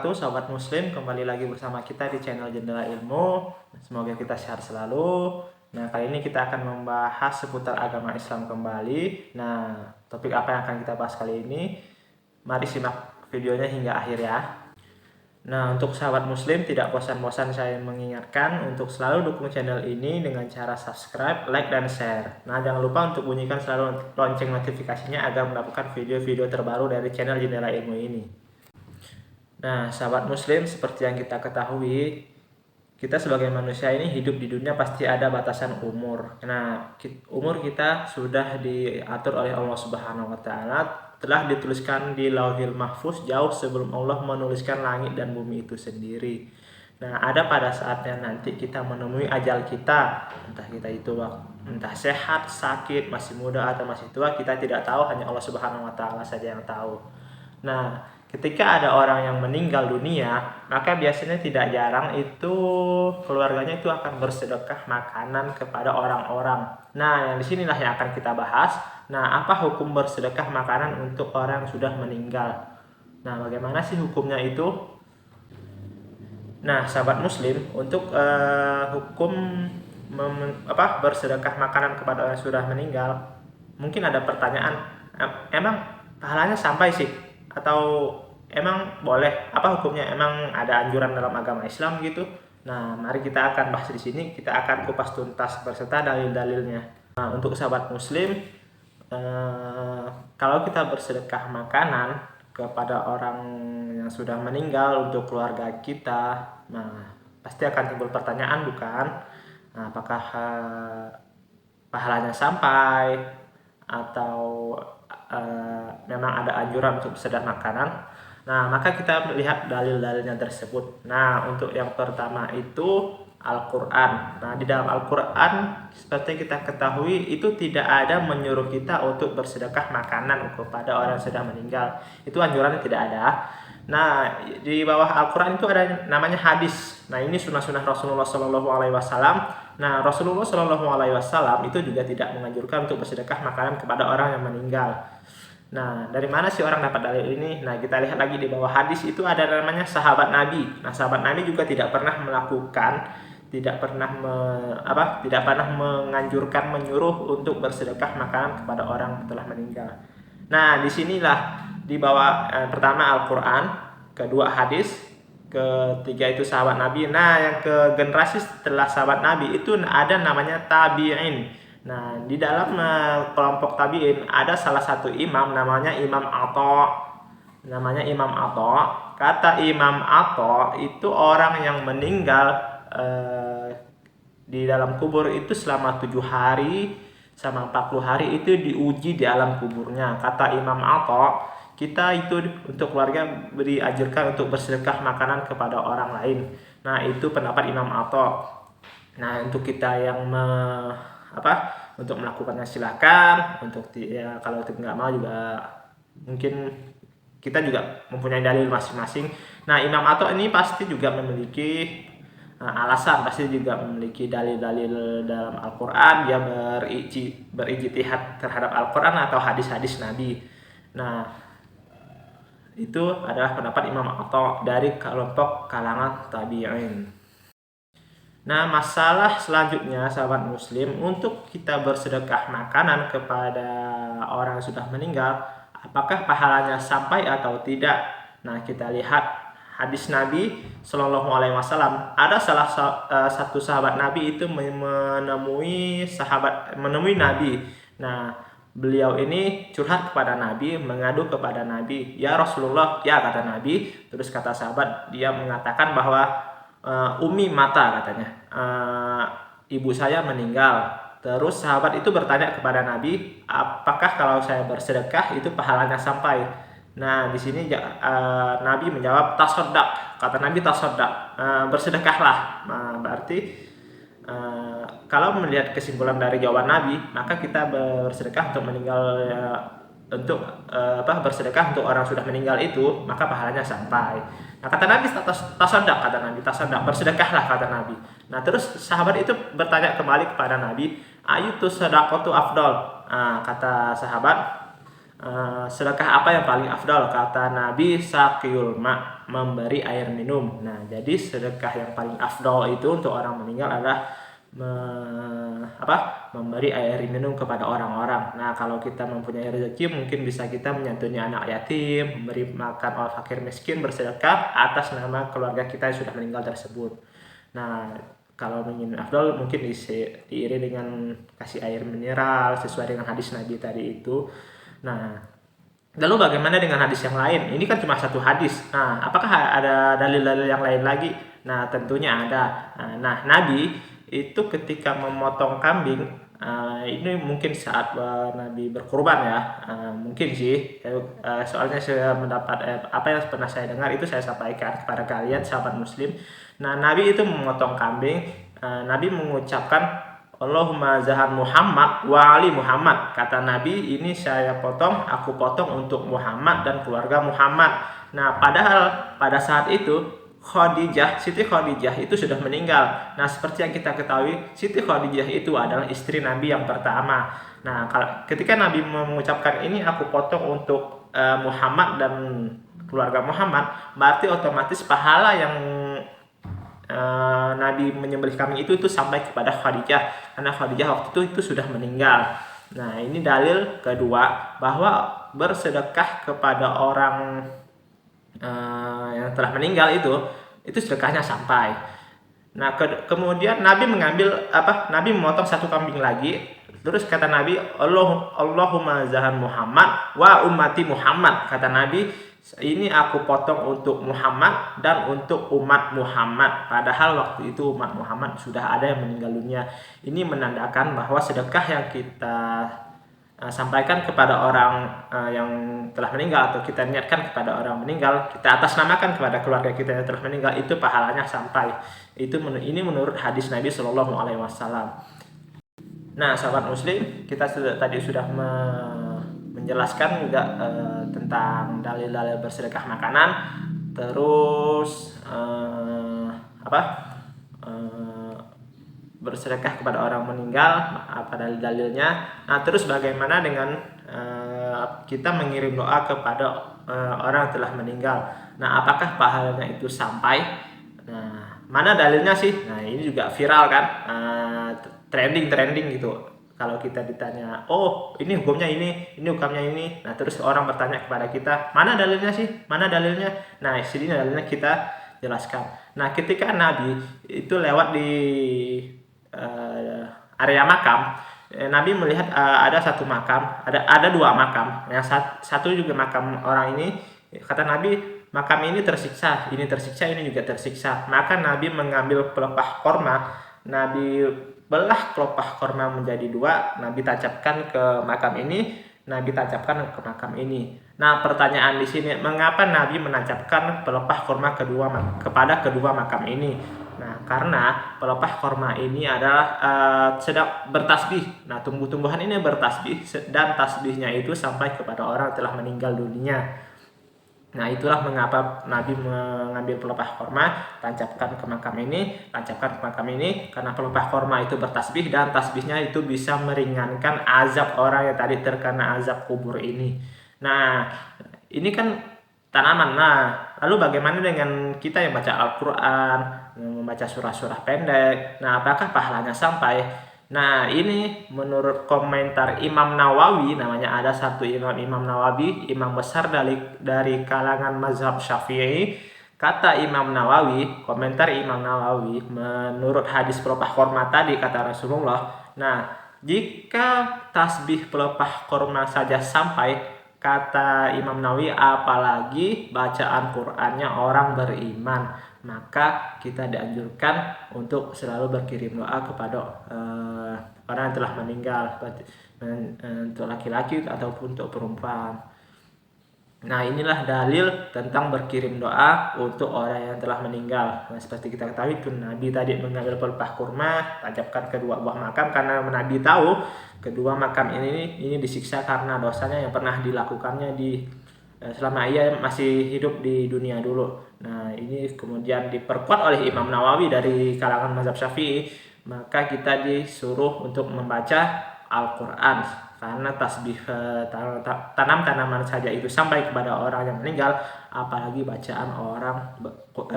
wabarakatuh, sahabat muslim, kembali lagi bersama kita di channel Jendela Ilmu. Semoga kita sehat selalu. Nah, kali ini kita akan membahas seputar agama Islam kembali. Nah, topik apa yang akan kita bahas kali ini? Mari simak videonya hingga akhir ya. Nah, untuk sahabat muslim, tidak bosan-bosan saya mengingatkan untuk selalu dukung channel ini dengan cara subscribe, like, dan share. Nah, jangan lupa untuk bunyikan selalu lonceng notifikasinya agar mendapatkan video-video terbaru dari channel Jendela Ilmu ini. Nah, sahabat muslim, seperti yang kita ketahui, kita sebagai manusia ini hidup di dunia pasti ada batasan umur. Nah, umur kita sudah diatur oleh Allah Subhanahu wa taala, telah dituliskan di Lauhil Mahfuz jauh sebelum Allah menuliskan langit dan bumi itu sendiri. Nah, ada pada saatnya nanti kita menemui ajal kita, entah kita itu entah sehat, sakit, masih muda atau masih tua, kita tidak tahu, hanya Allah Subhanahu wa taala saja yang tahu. Nah, ketika ada orang yang meninggal dunia, maka biasanya tidak jarang itu keluarganya itu akan bersedekah makanan kepada orang-orang. Nah, yang disinilah yang akan kita bahas. Nah, apa hukum bersedekah makanan untuk orang yang sudah meninggal? Nah, bagaimana sih hukumnya itu? Nah, sahabat muslim, untuk hukum bersedekah makanan kepada orang yang sudah meninggal, mungkin ada pertanyaan, emang pahalanya sampai sih? Atau emang boleh? Apa hukumnya? Emang ada anjuran dalam agama Islam gitu? Nah, mari kita akan bahas di sini. Kita akan kupas tuntas beserta dalil-dalilnya. Nah, untuk sahabat muslim, kalau kita bersedekah makanan kepada orang yang sudah meninggal untuk keluarga kita, nah pasti akan timbul pertanyaan, bukan? Nah, apakah pahalanya sampai atau memang ada anjuran untuk bersedekah makanan? Nah, maka kita melihat dalil-dalilnya tersebut. Nah, untuk yang pertama itu Al-Quran. Nah, di dalam Al-Quran, seperti kita ketahui, itu tidak ada menyuruh kita untuk bersedekah makanan kepada orang yang sudah meninggal. Itu anjurannya tidak ada. Nah, di bawah Al-Quran itu ada namanya hadis. Nah, ini sunnah-sunnah Rasulullah SAW. Nah, Rasulullah SAW itu juga tidak menganjurkan untuk bersedekah makanan kepada orang yang meninggal. Nah, dari mana sih orang dapat dalil ini? Nah, kita lihat lagi di bawah hadis itu ada namanya sahabat Nabi. Nah, sahabat Nabi juga tidak pernah melakukan, tidak pernah menganjurkan, menyuruh untuk bersedekah makanan kepada orang yang telah meninggal. Nah, disinilah di bawah pertama Al-Quran, kedua hadis, ketiga itu sahabat Nabi. Nah, yang ke generasi setelah sahabat Nabi itu ada namanya tabi'in. Nah, di dalam kelompok tabi'in ada salah satu imam namanya Imam Atha. Namanya Imam Atha. Kata Imam Atha itu orang yang meninggal di dalam kubur itu selama 7 hari sama 40 hari itu diuji di alam kuburnya. Kata Imam Atha, kita itu untuk keluarga diajarkan untuk bersedekah makanan kepada orang lain. Nah, itu pendapat Imam Atha. Nah, untuk kita yang untuk melakukannya silakan. Untuk kalau nggak mau juga mungkin kita juga mempunyai dalil masing-masing. Nah, Imam Atha ini pasti juga memiliki alasan, pasti juga memiliki dalil-dalil dalam Al-Quran. Dia berijtihad terhadap Al-Quran atau hadis-hadis Nabi. Nah, itu adalah pendapat Imam Atha dari kelompok kalangan tabi'in. Nah, masalah selanjutnya sahabat muslim, untuk kita bersedekah makanan kepada orang yang sudah meninggal, apakah pahalanya sampai atau tidak? Nah, kita lihat hadis Nabi Shallallahu Alaihi Wasallam. Ada salah satu sahabat Nabi itu menemui Nabi. Nah, beliau ini curhat kepada Nabi, mengadu kepada Nabi. Ya Rasulullah, ya kata Nabi. Terus kata sahabat, dia mengatakan bahwa Umi mata, katanya, ibu saya meninggal. Terus sahabat itu bertanya kepada Nabi, apakah kalau saya bersedekah itu pahalanya sampai? Nah, di sini Nabi menjawab tasoddaq. Kata Nabi tasoddaq, bersedekahlah. Nah, berarti kalau melihat kesimpulan dari jawaban Nabi, maka kita bersedekah untuk meninggal, bersedekah untuk orang sudah meninggal itu, maka pahalanya sampai. Nah, kata Nabi tasoddaq, kata Nabi tasoddaq, bersedekahlah, kata Nabi. Nah, terus sahabat itu bertanya kembali kepada Nabi, ayyutu shadaqatu afdal. Nah, kata sahabat, sedekah apa yang paling afdal? Kata Nabi, sakiyul ma, memberi air minum. Nah, jadi sedekah yang paling afdal itu untuk orang meninggal adalah memberi air minum kepada orang-orang. Nah, kalau kita mempunyai rezeki, mungkin bisa kita menyantuni anak yatim, memberi makan orang fakir miskin, bersedekah atas nama keluarga kita yang sudah meninggal tersebut. Nah, kalau ingin afdal mungkin diiringi dengan kasih air mineral sesuai dengan hadis Nabi tadi itu. Nah, lalu bagaimana dengan hadis yang lain? Ini kan cuma satu hadis. Nah, apakah ada dalil-dalil yang lain lagi? Nah, tentunya ada. Nah, Nabi itu ketika memotong kambing, ini mungkin saat Nabi berkurban ya. Mungkin sih, soalnya saya mendapat apa yang pernah saya dengar itu saya sampaikan kepada kalian sahabat muslim. Nah, Nabi itu memotong kambing, Nabi mengucapkan Allahumma zahan Muhammad wa ali Muhammad. Kata Nabi, ini saya potong, aku potong untuk Muhammad dan keluarga Muhammad. Nah, padahal pada saat itu Siti Khadijah itu sudah meninggal. Nah, seperti yang kita ketahui, Siti Khadijah itu adalah istri Nabi yang pertama. Nah, ketika Nabi mengucapkan ini aku potong untuk Muhammad dan keluarga Muhammad, berarti otomatis pahala yang Nabi menyembelih kambing itu sampai kepada Khadijah, karena Khadijah waktu itu sudah meninggal. Nah, ini dalil kedua bahwa bersedekah kepada orang yang telah meninggal itu sedekahnya sampai. Nah, kemudian Nabi Nabi memotong satu kambing lagi. Terus kata Nabi, Allahumma zahan Muhammad wa ummati Muhammad. Kata Nabi, ini aku potong untuk Muhammad dan untuk umat Muhammad. Padahal waktu itu umat Muhammad sudah ada yang meninggal dunia. Ini menandakan bahwa sedekah yang kita sampaikan kepada orang yang telah meninggal, atau kita niatkan kepada orang meninggal, kita atasnamakan kepada keluarga kita yang telah meninggal, itu pahalanya sampai. Ini menurut hadis Nabi Shallallahu Alaihi Wasallam. Nah, sahabat muslim, kita tadi sudah menjelaskan juga tentang dalil-dalil bersedekah makanan, terus bersedekah kepada orang meninggal, apa dalil-dalilnya. Nah, terus bagaimana dengan kita mengirim doa kepada orang yang telah meninggal? Nah, apakah pahalanya itu sampai? Nah, mana dalilnya sih? Nah, ini juga viral kan, trending gitu. Kalau kita ditanya, oh ini hukumnya ini hukumnya ini. Nah, terus orang bertanya kepada kita, mana dalilnya sih? Mana dalilnya? Nah, sini dalilnya kita jelaskan. Nah, ketika Nabi itu lewat di area makam, Nabi melihat ada satu makam, ada dua makam. Yang satu juga makam orang ini. Kata Nabi, makam ini tersiksa, ini juga tersiksa. Maka Nabi mengambil pelepah korma, Nabi belah pelepah korma menjadi dua, Nabi tancapkan ke makam ini, Nabi tancapkan ke makam ini. Nah, pertanyaan di sini, mengapa Nabi menancapkan pelepah korma kepada kedua makam ini? Nah, karena pelepah korma ini adalah sedang bertasbih. Nah, tumbuh-tumbuhan ini bertasbih, dan tasbihnya itu sampai kepada orang yang telah meninggal dunia. Nah, itulah mengapa Nabi mengambil pelepah korma, tancapkan ke makam ini, karena pelepah korma itu bertasbih, dan tasbihnya itu bisa meringankan azab orang yang tadi terkena azab kubur ini. Nah, ini kan tanaman. Nah, lalu bagaimana dengan kita yang baca Al-Quran, membaca surah-surah pendek? Nah, apakah pahalanya sampai? Nah, ini menurut komentar Imam Nawawi, namanya ada satu Imam Nawawi, imam besar dari kalangan mazhab Syafi'i. Kata Imam Nawawi, komentar Imam Nawawi, menurut hadis pelepah korma tadi, kata Rasulullah, nah, jika tasbih pelepah korma saja sampai, kata Imam Nawawi, apalagi bacaan Qur'annya orang beriman, maka kita dianjurkan untuk selalu berkirim doa kepada orang yang telah meninggal, untuk laki-laki ataupun untuk perempuan. Nah, inilah dalil tentang berkirim doa untuk orang yang telah meninggal. Nah, seperti kita ketahui, Nabi tadi mengambil pelepah kurma, tancapkan kedua buah makam, karena Nabi tahu kedua makam ini disiksa karena dosanya yang pernah dilakukannya selama ia masih hidup di dunia dulu. Nah, ini kemudian diperkuat oleh Imam Nawawi dari kalangan mazhab Syafi'i. Maka kita disuruh untuk membaca Al-Quran karena tasbih tanam tanaman saja itu sampai kepada orang yang meninggal, apalagi bacaan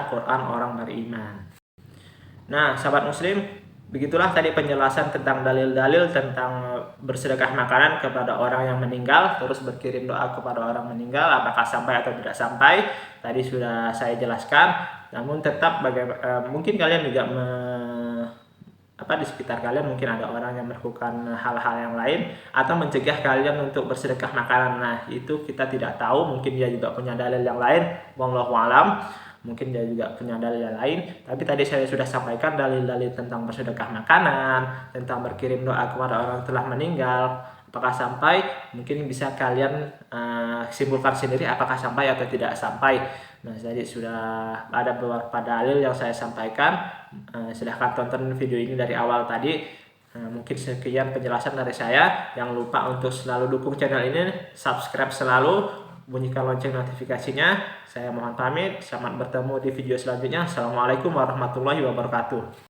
Quran orang beriman. Nah, sahabat muslim, begitulah tadi penjelasan tentang dalil-dalil tentang bersedekah makanan kepada orang yang meninggal, terus berkirim doa kepada orang meninggal, apakah sampai atau tidak sampai, tadi sudah saya jelaskan. Namun tetap mungkin kalian juga di sekitar kalian mungkin ada orang yang melakukan hal-hal yang lain atau mencegah kalian untuk bersedekah makanan. Nah, itu kita tidak tahu, mungkin dia juga punya dalil yang lain, wallahu alam. Mungkin dia juga punya dalil yang lain, tapi tadi saya sudah sampaikan dalil-dalil tentang bersedekah makanan, tentang berkirim doa kepada orang yang telah meninggal, apakah sampai. Mungkin bisa kalian simpulkan sendiri apakah sampai atau tidak sampai. Nah, jadi sudah ada beberapa dalil yang saya sampaikan. Silahkan tonton video ini dari awal tadi. Mungkin sekian penjelasan dari saya. Jangan lupa untuk selalu dukung channel ini, subscribe selalu, bunyikan lonceng notifikasinya. Saya mohon pamit, selamat bertemu di video selanjutnya. Assalamualaikum warahmatullahi wabarakatuh.